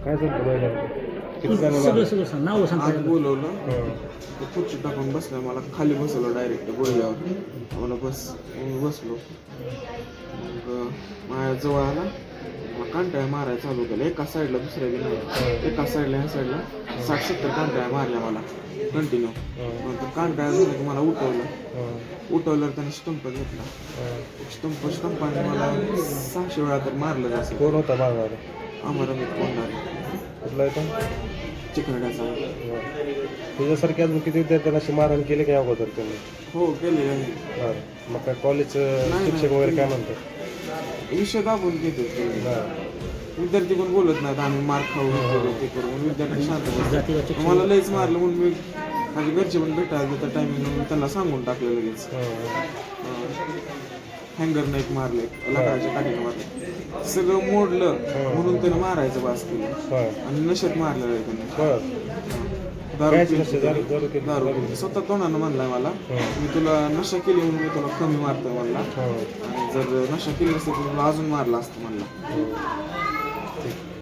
काय झालं बैलाला? किती सगळं जणांना? सगळं सांग नाव सांग आज पहिल्यांदा. बोलवलं ते खुर्ची टाकून बसलं मला खाली बसवलं डायरेक्ट गोळ्यावर मला मी बसलो मग माझ्या जवळ आला मला कांटाळ्या मारायला चालू केलं एका साईडला दुसऱ्या बी नाही एका साईडला ह्या साईडला 60-70 कांटाळ्या मारल्या मला कंटिन्यू नंतर कांटाळ्या झालं की मला उठवलं त्याने स्टंप घेतला स्टंपाने मला 600 वेळा तर मारलं जास्त. कोण होता मारणारा? आम्हाला मी कोणणार कुठला आहे तो? चिकनड्याचा. तुझ्यासारखे अजून किती विद्यार्थ्यांना अशी मारहाण केली काय अगोदर त्यांनी? हो केले बरं मग काय कॉलेजचं शिक्षक वगैरे काय म्हणतात? विषय दाबून घेतात ते. बरं विद्यार्थी पण बोलत नाहीत आम्ही मार खाऊ हे करू ते करू म्हणून विद्यार्थी शांत जातीला बसतात. शिक्षण- मला लईच मारलं म्हणून मी माझे घरचे पण भेटायला त्या टायमिंग मी त्यांना सांगून टाकलं लगेच. हँगरनं एक मारले लाकडाच्या काठीनं मारले सगळं मोडलं म्हणून त्यानं मारायचं बास केलं आणि नशेत मारलेलं आहे त्यानं. दारू पिऊन स्वतः तोंडानं म्हणलाय मला मी तुला नशा केली म्हणून मी तुला कमी मारतोय म्हणला आणि जर नशा केली नसती तर तुला अजून मारला असतं म्हणला.